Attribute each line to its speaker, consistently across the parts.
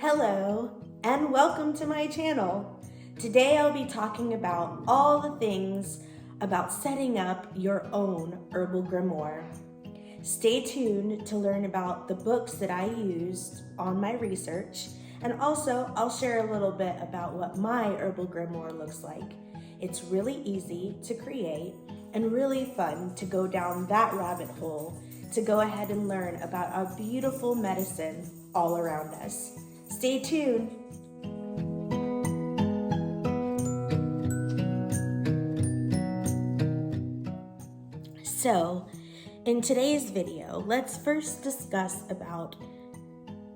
Speaker 1: Hello and welcome to my channel. Today I'll be talking about all the things about setting up your own herbal grimoire. Stay tuned to learn about the books that I used on my research, and also I'll share a little bit about what my herbal grimoire looks like. It's really easy to create and really fun to go down that rabbit hole to go ahead and learn about our beautiful medicine all around us. Stay tuned. So, in today's video, let's first discuss about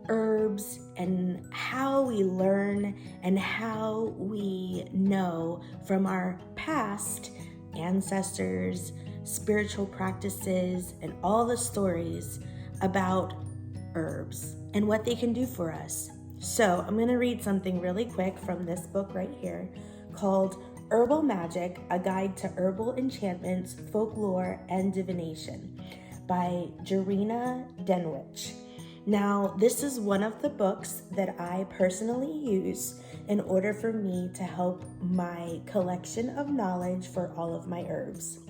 Speaker 1: herbs and how we learn and how we know from our past ancestors, spiritual practices, and all the stories about herbs and what they can do for us. So I'm going to read something really quick from this book right here called Herbal Magic, A Guide to Herbal Enchantments, Folklore, and Divination by Jarina Denwich. Now, this is one of the books that I personally use in order for me to help my collection of knowledge for all of my herbs.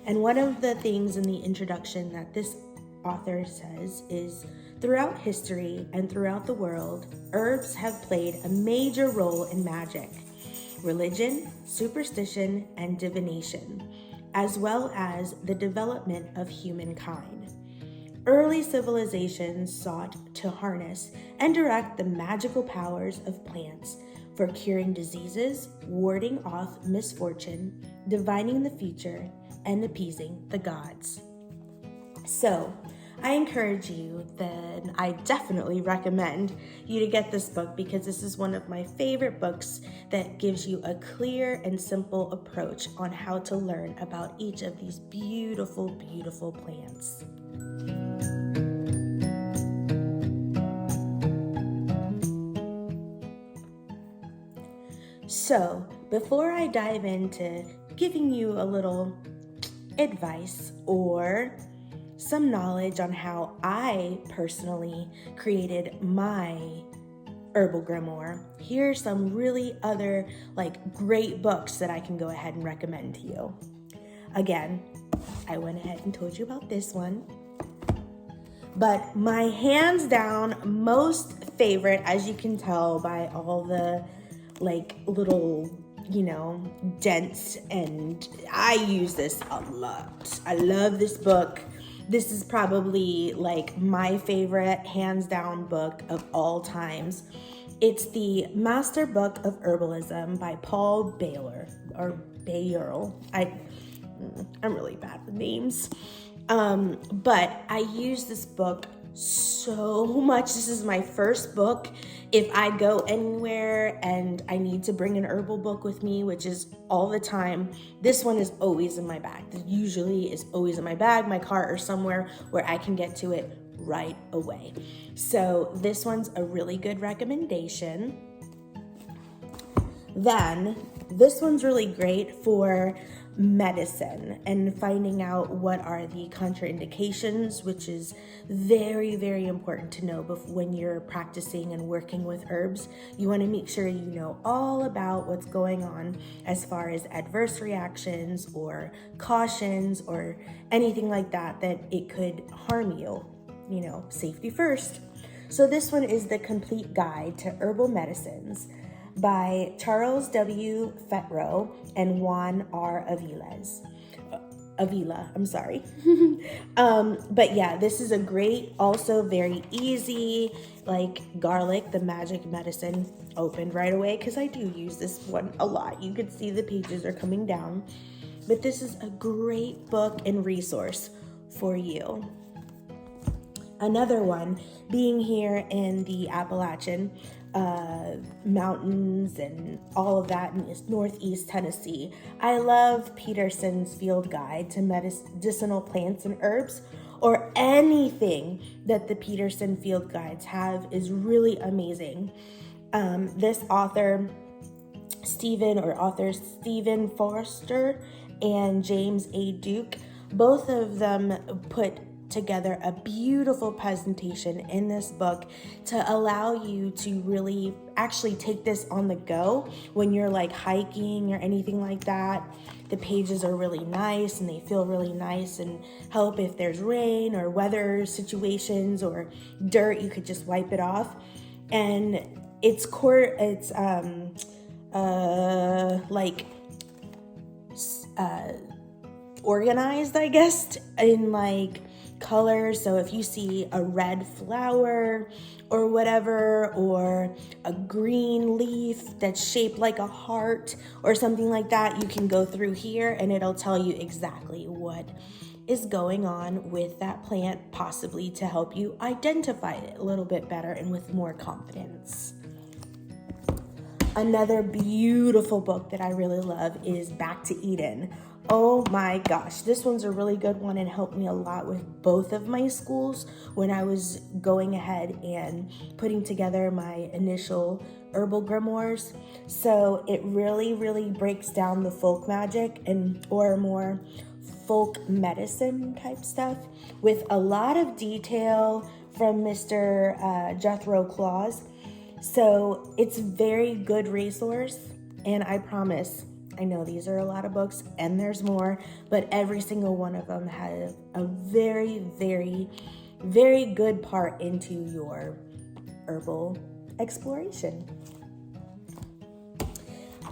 Speaker 1: And one of the things in the introduction that this author says is, throughout history and throughout the world, herbs have played a major role in magic, religion, superstition, and divination, as well as the development of humankind. Early civilizations sought to harness and direct the magical powers of plants for curing diseases, warding off misfortune, divining the future, and appeasing the gods. So, I encourage you, then I definitely recommend you to get this book because this is one of my favorite books that gives you a clear and simple approach on how to learn about each of these beautiful, beautiful plants. So, before I dive into giving you a little advice or some knowledge on how I personally created my herbal grimoire, here's some really other great books that I can go ahead and recommend to you. Again, I went ahead and told you about this one, but my hands down most favorite, as you can tell by all the little dents, and I use this a lot. I love this book. This is probably my favorite hands down book of all times. It's the Master Book of Herbalism by Paul Baylor or Bayerl. I'm really bad with names. But I use this book so much. This is my first book. If I go anywhere and I need to bring an herbal book with me, which is all the time, this one is always in my bag. This usually is always in my bag, my car, or somewhere where I can get to it right away. So this one's a really good recommendation. Then this one's really great for medicine and finding out what are the contraindications, which is very, very important to know when you're practicing and working with herbs. You want to make sure you know all about what's going on as far as adverse reactions or cautions or anything like that it could harm you. Safety first. So this one is The Complete Guide to Herbal Medicines by Charles W. Fetro and Juan R. Avila, I'm sorry. But yeah, this is a great, also very easy, garlic, the magic medicine, opened right away because I do use this one a lot. You can see the pages are coming down. But this is a great book and resource for you. Another one, being here in the Appalachian mountains and all of that in Northeast Tennessee, I love Peterson's Field Guide to Medicinal Plants and Herbs, or anything that the Peterson Field Guides have is really amazing. This author Stephen Forster and James A. Duke, both of them put together a beautiful presentation in this book to allow you to really actually take this on the go when you're like hiking or anything like that. The pages are really nice and they feel really nice and help if there's rain or weather situations or dirt, you could just wipe it off. And it's organized, I guess, in like colors. So if you see a red flower or whatever, or a green leaf that's shaped like a heart or something like that, you can go through here and it'll tell you exactly what is going on with that plant, possibly to help you identify it a little bit better and with more confidence. Another beautiful book that I really love is Back to Eden. Oh my gosh, this one's a really good one and helped me a lot with both of my schools when I was going ahead and putting together my initial Herbal Grimoires. So it really, really breaks down the folk magic or more folk medicine type stuff with a lot of detail from Mr. Jethro Claus. So it's a very good resource, and I promise, I know these are a lot of books and there's more, but every single one of them has a very, very, very good part into your herbal exploration.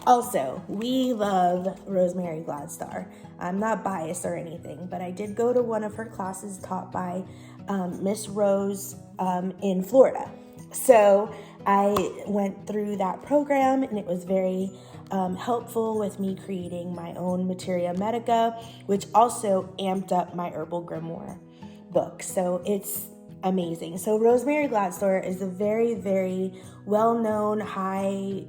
Speaker 1: Also, we love Rosemary Gladstar. I'm not biased or anything, but I did go to one of her classes taught by Miss Rose in Florida. So I went through that program and it was very helpful with me creating my own Materia Medica, which also amped up my Herbal Grimoire book. So it's amazing. So Rosemary Gladstar is a very, very well-known, high,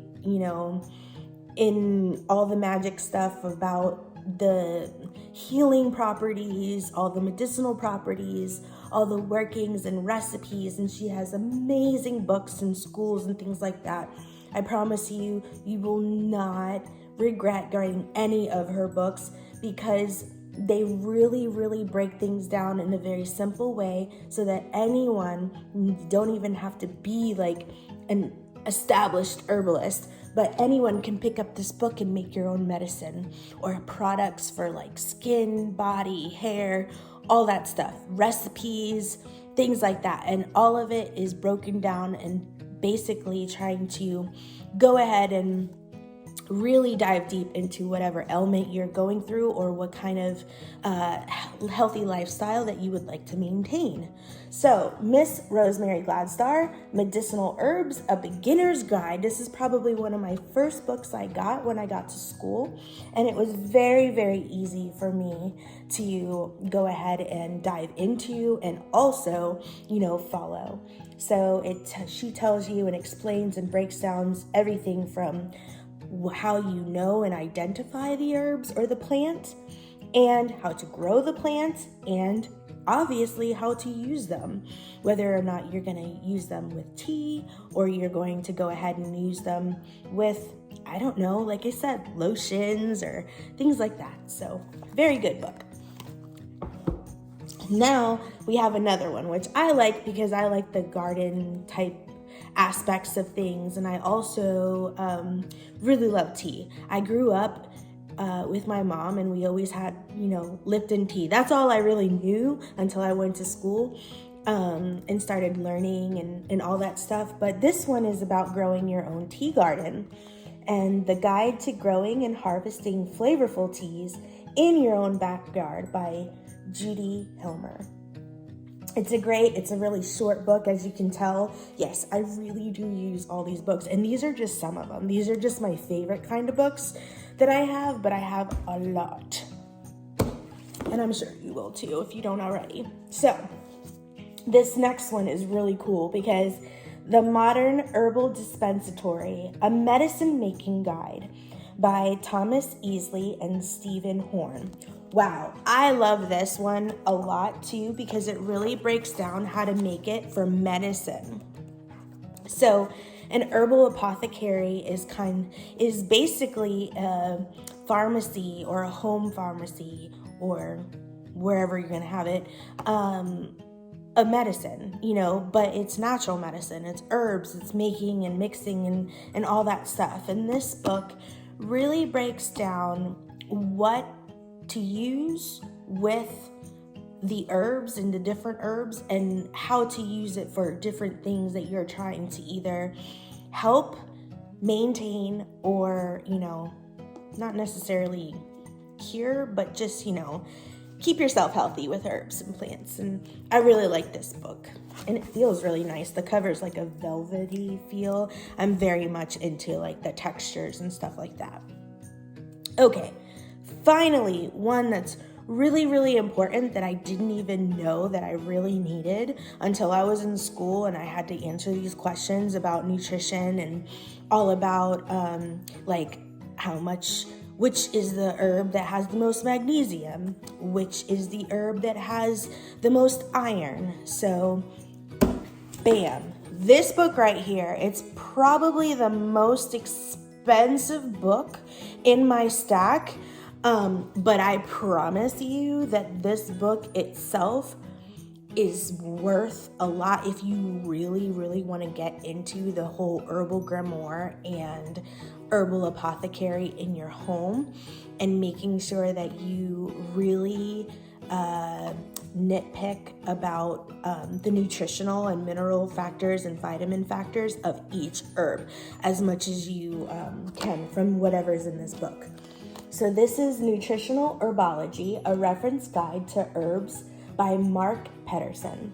Speaker 1: in all the magic stuff about the healing properties, all the medicinal properties, all the workings and recipes, and she has amazing books and schools and things like that. I promise you, you will not regret getting any of her books because they really, really break things down in a very simple way so that anyone, don't even have to be like an established herbalist, but anyone can pick up this book and make your own medicine or products for like skin, body, hair, all that stuff, recipes, things like that. And all of it is broken down and basically trying to go ahead and really dive deep into whatever ailment you're going through or what kind of healthy lifestyle that you would like to maintain. So, Miss Rosemary Gladstar, Medicinal Herbs, A Beginner's Guide. This is probably one of my first books I got when I got to school, and it was very, very easy for me to go ahead and dive into and also, follow. So she tells you and explains and breaks down everything from how you know and identify the herbs or the plant, and how to grow the plant, and obviously how to use them, whether or not you're going to use them with tea or you're going to go ahead and use them with, I don't know, like I said, lotions or things like that. So very good book. Now we have another one, which I like because I like the garden type aspects of things, and I also really love tea. I grew up with my mom, and we always had, Lipton tea. That's all I really knew until I went to school and started learning and all that stuff. But this one is about growing your own tea garden and the guide to growing and harvesting flavorful teas in your own backyard by Judy Hilmer. It's a really short book, as you can tell. Yes, I really do use all these books, and these are just some of them. These are just my favorite kind of books that I have, but I have a lot. And I'm sure you will too, if you don't already. So, this next one is really cool because The Modern Herbal Dispensatory, A Medicine Making Guide by Thomas Easley and Stephen Horn. Wow, I love this one a lot too because it really breaks down how to make it for medicine. So, an herbal apothecary is basically a pharmacy or a home pharmacy or wherever you're going to have it, a medicine, but it's natural medicine. It's herbs, it's making and mixing and all that stuff. And this book really breaks down what to use with the herbs and the different herbs and how to use it for different things that you're trying to either help maintain or, not necessarily cure, but just, keep yourself healthy with herbs and plants. And I really like this book, and it feels really nice. The cover's like a velvety feel. I'm very much into like the textures and stuff like that. Okay, finally, one that's really, really important that I didn't even know that I really needed until I was in school and I had to answer these questions about nutrition and all about like how much, which is the herb that has the most magnesium, which is the herb that has the most iron. So, bam, this book right here, it's probably the most expensive book in my stack. But I promise you that this book itself is worth a lot if you really, really want to get into the whole Herbal Grimoire and Herbal Apothecary in your home, and making sure that you really nitpick about the nutritional and mineral factors and vitamin factors of each herb as much as you can from whatever's in this book. So this is Nutritional Herbology, a reference guide to herbs by Mark Pedersen.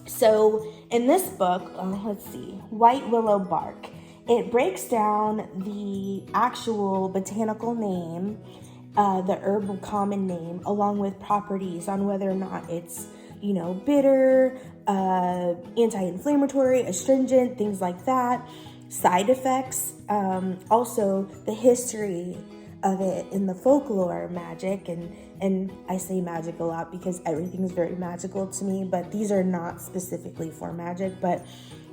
Speaker 1: So in this book, let's see, White Willow Bark, it breaks down the actual botanical name, the herb common name, along with properties on whether or not it's, bitter, anti-inflammatory, astringent, things like that, side effects, also the history of it in the folklore magic, and I say magic a lot because everything is very magical to me, but these are not specifically for magic, but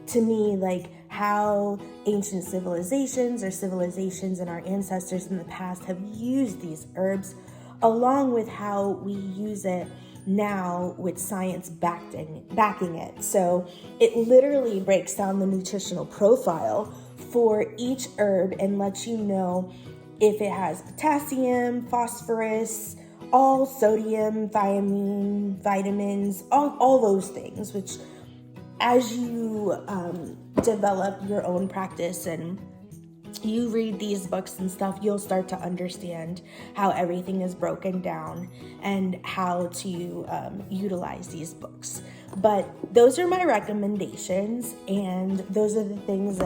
Speaker 1: to me, like how ancient civilizations or civilizations and our ancestors in the past have used these herbs, along with how we use it now with science backing it. So it literally breaks down the nutritional profile for each herb and lets you know if it has potassium, phosphorus, all sodium, thiamine, vitamins, all those things, which as you develop your own practice and you read these books and stuff, you'll start to understand how everything is broken down and how to utilize these books. But those are my recommendations, and those are the things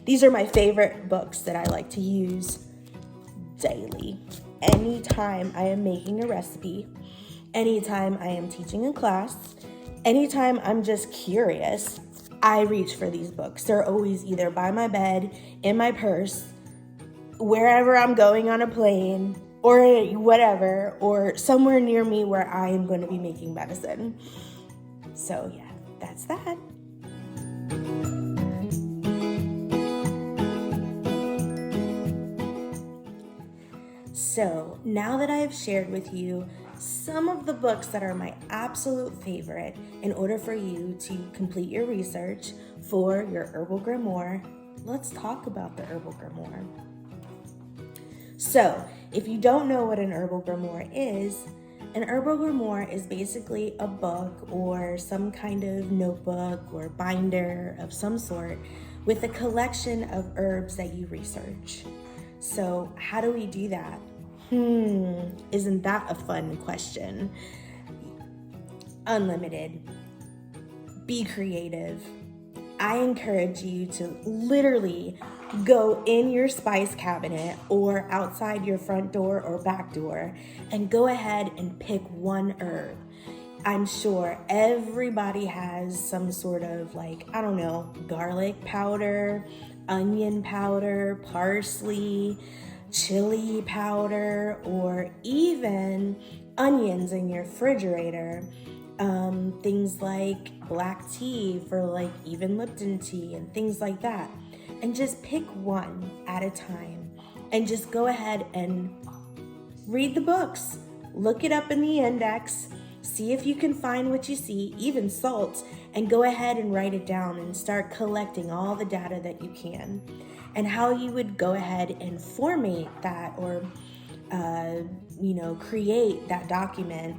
Speaker 1: these are my favorite books that I like to use daily. Anytime I am making a recipe, anytime I am teaching a class, anytime I'm just curious, I reach for these books. They're always either by my bed, in my purse, wherever I'm going on a plane, or whatever, or somewhere near me where I am going to be making medicine. So yeah, that's that. So now that I have shared with you some of the books that are my absolute favorite in order for you to complete your research for your Herbal Grimoire, let's talk about the Herbal Grimoire. So if you don't know what an Herbal Grimoire is, an Herbal Grimoire is basically a book or some kind of notebook or binder of some sort with a collection of herbs that you research. So how do we do that? Isn't that a fun question? Unlimited. Be creative. I encourage you to literally go in your spice cabinet or outside your front door or back door and go ahead and pick one herb. I'm sure everybody has some sort of garlic powder, onion powder, parsley, chili powder, or even onions in your refrigerator. Things like black tea for even Lipton tea and things like that. And just pick one at a time and just go ahead and read the books. look it up in the index, see if you can find what you see, even salt, and go ahead and write it down and start collecting all the data that you can. And how you would go ahead and formate that or create that document,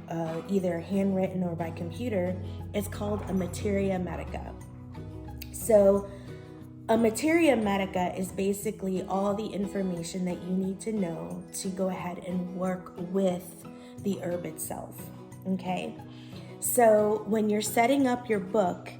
Speaker 1: either handwritten or by computer, is called a materia medica. So a materia medica is basically all the information that you need to know to go ahead and work with the herb itself, okay? So when you're setting up your book,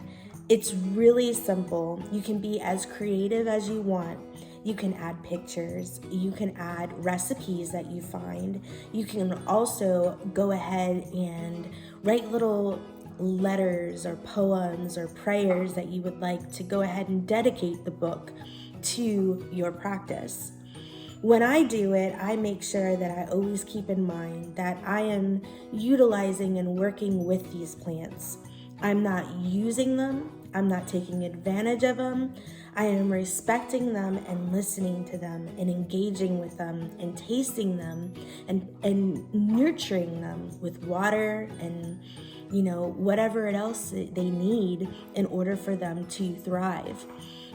Speaker 1: it's really simple. You can be as creative as you want. You can add pictures, you can add recipes that you find. You can also go ahead and write little letters or poems or prayers that you would like to go ahead and dedicate the book to your practice. When I do it, I make sure that I always keep in mind that I am utilizing and working with these plants. I'm not using them. I'm not taking advantage of them. I am respecting them and listening to them and engaging with them and tasting them and nurturing them with water and whatever else they need in order for them to thrive.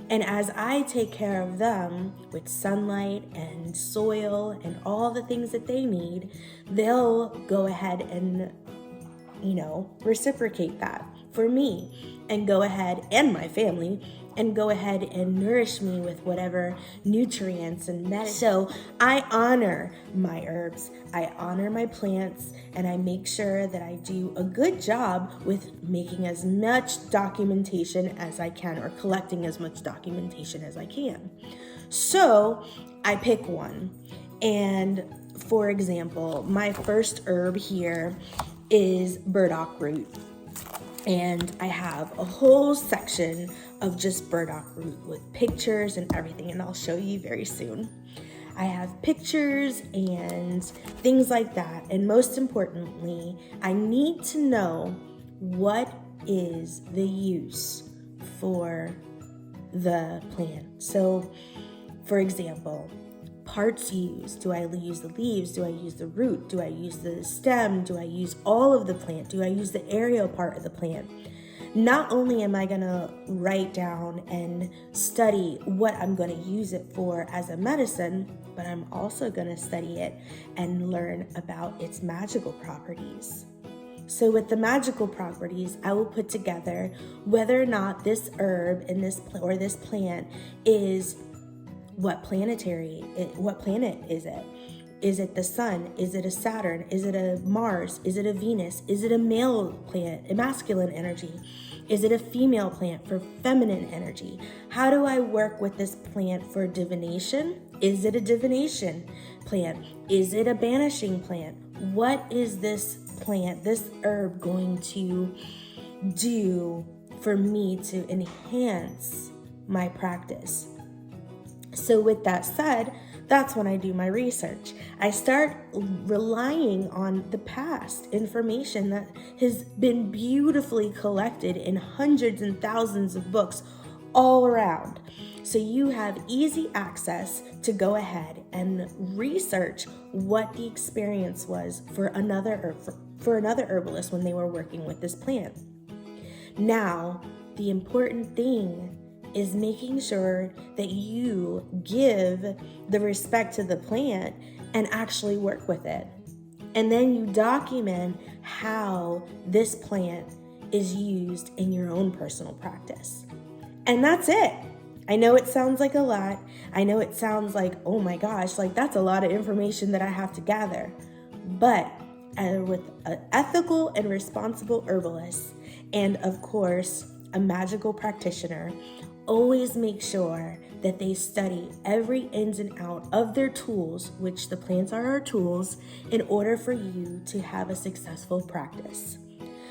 Speaker 1: And as I take care of them with sunlight and soil and all the things that they need, they'll go ahead and reciprocate that for me and go ahead, and my family, and go ahead and nourish me with whatever nutrients and medicine. So I honor my herbs, I honor my plants, and I make sure that I do a good job with making as much documentation as I can, or collecting as much documentation as I can. So I pick one. And for example, my first herb here is burdock root. And I have a whole section of just burdock root with pictures and everything, and I'll show you very soon. I have pictures and things like that, and most importantly, I need to know what is the use for the plant. So, for example, parts used. Do I use the leaves? Do I use the root? Do I use the stem? Do I use all of the plant? Do I use the aerial part of the plant? Not only am I going to write down and study what I'm going to use it for as a medicine, but I'm also going to study it and learn about its magical properties. So with the magical properties, I will put together whether or not this herb and this plant is what planet is it? Is it the sun? Is it a Saturn? Is it a Mars? Is it a Venus? Is it a male plant, a masculine energy? Is it a female plant for feminine energy? How do I work with this plant for divination? Is it a divination plant? Is it a banishing plant? What is this plant, this herb, going to do for me to enhance my practice? So with that said, that's when I do my research. I start relying on the past information that has been beautifully collected in hundreds and thousands of books all around. So you have easy access to go ahead and research what the experience was for another herbalist when they were working with this plant. Now, the important thing is making sure that you give the respect to the plant and actually work with it. And then you document how this plant is used in your own personal practice. And that's it. I know it sounds like a lot. I know it sounds like, oh my gosh, like that's a lot of information that I have to gather. But with an ethical and responsible herbalist, and of course, a magical practitioner, always make sure that they study every ins and out of their tools, which the plants are our tools, in order for you to have a successful practice.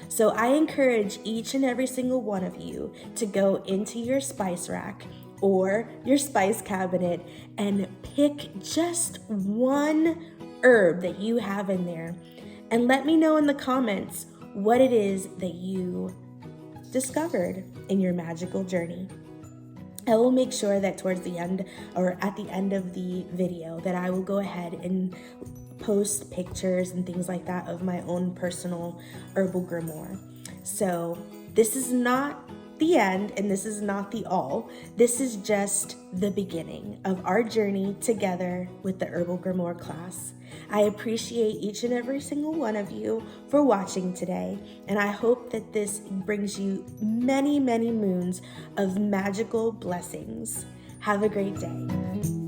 Speaker 1: So I encourage each and every single one of you to go into your spice rack or your spice cabinet and pick just one herb that you have in there, and let me know in the comments what it is that you discovered in your magical journey. I will make sure that towards the end or at the end of the video that I will go ahead and post pictures and things like that of my own personal Herbal Grimoire. So this is not the end, and this is not the all. This is just the beginning of our journey together with the Herbal Grimoire class. I appreciate each and every single one of you for watching today, and I hope that this brings you many, many moons of magical blessings. Have a great day.